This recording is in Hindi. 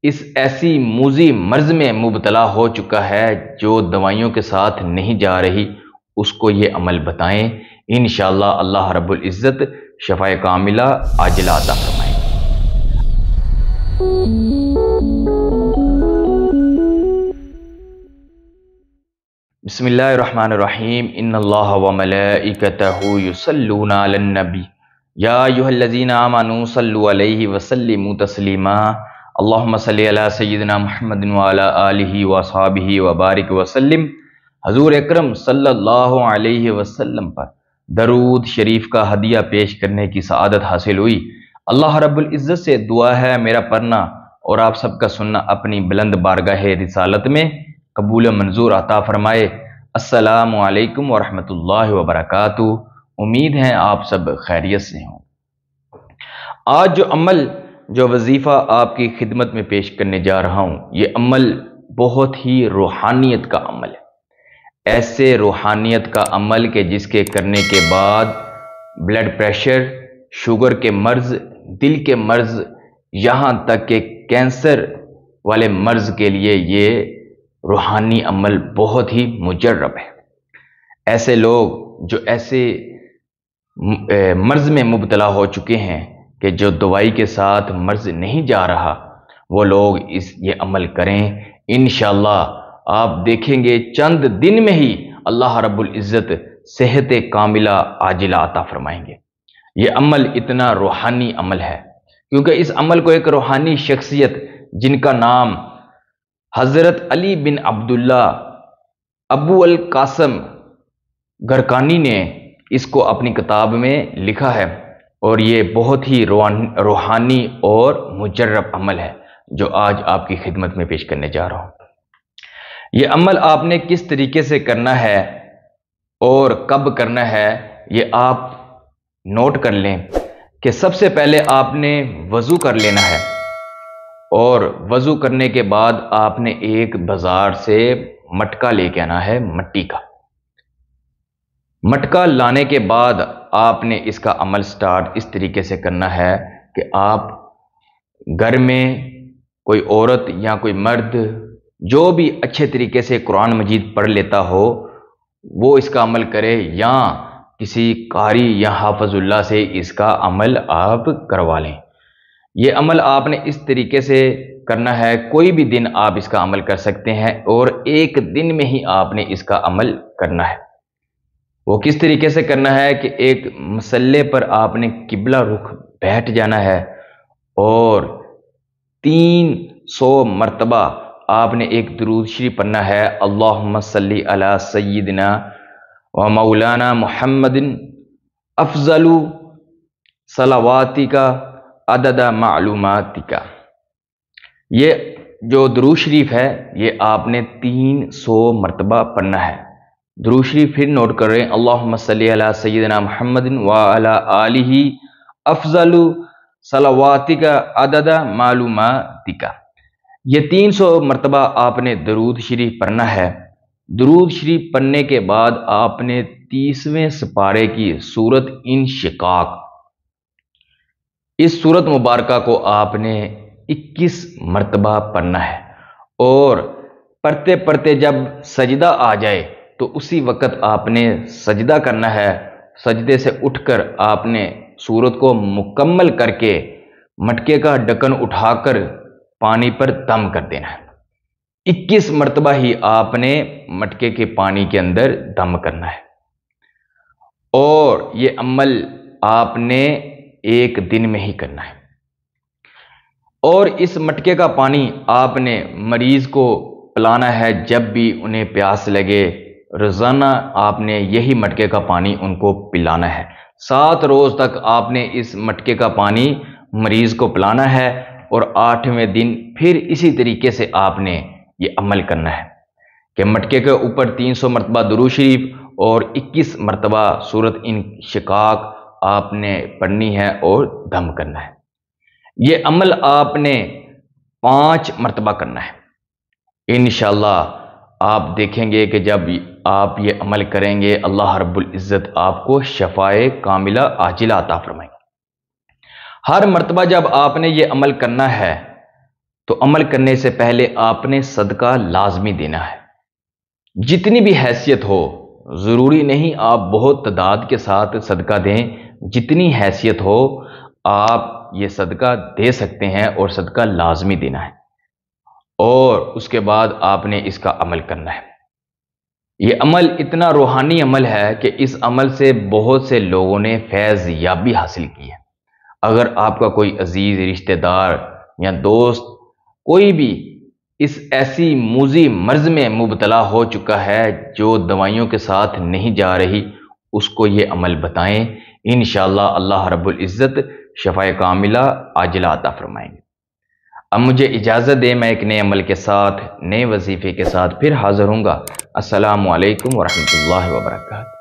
इस ऐसी मूजी मर्ज में मुबतला हो चुका है जो दवाइयों के साथ नहीं जा रही, उसको ये अमल बताएं। इंशाअल्लाह अल्लाह रब्बुल इज़्ज़त शफाए कामिला आजिला अता फरमाएंगे। बिस्मिल्लाहिर्रहमानिर्रहीम। इन्नल्लाह व मलाइकतहु युसल्लूना अलन नबी या अय्युहल्लज़ीना आमनू सल्लु अलैहि व सल्लिमू तस्लीमा। अल्लाहुम्मा सल्लि अला सय्यिदिना मुहम्मदिन व अला आलिहि व अस्हाबिहि व बारिक व सल्लिम। हजूर अकरम सल्लल्लाहु अलैहि वसल्लम पर दरूद शरीफ का हदिया पेश करने की सआदत हासिल हुई। अल्लाह रब्बुल इज़्ज़त से दुआ है मेरा पढ़ना और आप सबका सुनना अपनी बुलंद बारगाह रिसालत में कबूल मंजूर अता फरमाए। अस्सलामु अलैकुम व रहमतुल्लाहि व बरकातुहू। उम्मीद है आप सब खैरियत से हों। आज जो अमल जो वजीफ़ा आपकी खिदमत में पेश करने जा रहा हूँ, ये अमल बहुत ही रूहानियत का अमल है। ऐसे रूहानियत का अमल के जिसके करने के बाद ब्लड प्रेशर, शुगर के मर्ज, दिल के मर्ज, यहाँ तक कि कैंसर वाले मर्ज के लिए ये रूहानी अमल बहुत ही मुजर्रब है। ऐसे लोग जो ऐसे मर्ज में मुबतला हो चुके हैं कि जो दवाई के साथ मर्ज नहीं जा रहा, वो लोग ये अमल करें। इंशाअल्लाह आप देखेंगे चंद दिन में ही अल्लाह रब्बुल इज़्ज़त सेहत कामिला आजिला अता फरमाएंगे। ये अमल इतना रूहानी अमल है क्योंकि इस अमल को एक रूहानी शख्सियत जिनका नाम हज़रत अली बिन अब्दुल्ला अबू अल कासम गरकानी ने इसको अपनी किताब में लिखा है, और ये बहुत ही रूहानी और मुजर्रब अमल है जो आज आपकी खिदमत में पेश करने जा रहा हूँ। ये अमल आपने किस तरीके से करना है और कब करना है, ये आप नोट कर लें कि सबसे पहले आपने वज़ू कर लेना है, और वज़ू करने के बाद आपने एक बाज़ार से मटका लेके आना है, मट्टी का मटका लाने के बाद आपने इसका अमल स्टार्ट इस तरीके से करना है कि आप घर में कोई औरत या कोई मर्द जो भी अच्छे तरीके से कुरान मजीद पढ़ लेता हो वो इसका अमल करे, या किसी कारी या हाफिजुल्लाह से इसका अमल आप करवा लें। ये अमल आपने इस तरीके से करना है, कोई भी दिन आप इसका अमल कर सकते हैं और एक दिन में ही आपने इसका अमल करना है। वो किस तरीके से करना है कि एक मसल्ले पर आपने किबला रुख बैठ जाना है और 300 मरतबा आपने एक दुरूद शरीफ पढ़ना है। अल्लाहुम्मा सल्ली अला सय्यिदिना व मौलाना मुहम्मदिन अफजलु सलावातिका अददा मालूमातिका। ये जो दुरूद शरीफ है ये आपने 300 मरतबा पढ़ना है। दुरूद शरीफ फिर नोट कर रहे हैं, अल्लाहुम्मा सल्ली अला सय्यिदिना मुहम्मदिन व अला आलिहि अफजलु सलावातिका अददा मालूमातिका। ये 300 मरतबा आपने दुरूद शरीफ पढ़ना है। दुरूद शरीफ पढ़ने के बाद आपने 30वें सिपारे की सूरत इंशिकाक, इस सूरत मुबारका को आपने 21 मरतबा पढ़ना है, और पढ़ते पढ़ते जब सजदा आ जाए तो उसी वक़्त आपने सजदा करना है। सजदे से उठकर आपने सूरत को मुकम्मल करके मटके का ढक्कन उठाकर पानी पर दम कर देना है। 21 मरतबा ही आपने मटके के पानी के अंदर दम करना है, और ये अमल आपने एक दिन में ही करना है। और इस मटके का पानी आपने मरीज को पिलाना है जब भी उन्हें प्यास लगे। रोज़ाना आपने यही मटके का पानी उनको पिलाना है। 7 रोज़ तक आपने इस मटके का पानी मरीज को पिलाना है, और 8वें दिन फिर इसी तरीके से आपने ये अमल करना है कि मटके के ऊपर 300 मरतबा दुरूद शरीफ और 21 मरतबा सूरत इंशिकाक आपने पढ़नी है और दम करना है। ये अमल आपने 5 मरतबा करना है। इंशाअल्लाह आप देखेंगे कि जब आप ये अमल करेंगे अल्लाह रब्बुल इज़्ज़त आपको शफाए कामिला आजिला अता फरमाएंगे। हर मरतबा जब आपने ये अमल करना है तो अमल करने से पहले आपने सदका लाजमी देना है, जितनी भी हैसियत हो। ज़रूरी नहीं आप बहुत तादाद के साथ सदका दें, जितनी हैसियत हो आप ये सदका दे सकते हैं और सदका लाजमी देना है। और उसके बाद आपने इसका अमल करना है। ये अमल इतना रूहानी अमल है कि इस अमल से बहुत से लोगों ने फैज़ याबी हासिल की है। अगर आपका कोई अजीज़ रिश्तेदार या दोस्त कोई भी इस ऐसी मूजी मर्ज में मुबतला हो चुका है जो दवाइयों के साथ नहीं जा रही, उसको ये अमल बताएं। इंशाअल्लाह अल्लाह रब्बुल इज़्ज़त शफ़ाए कामिला आजिला अता फरमाएंगे। अब मुझे इजाज़त दें, मैं एक नए अमल के साथ, नए वजीफ़े के साथ फिर हाज़िर हूँगा। अस्सलामु अलैकुम वरहमतुल्लाहि वबरकातुहू।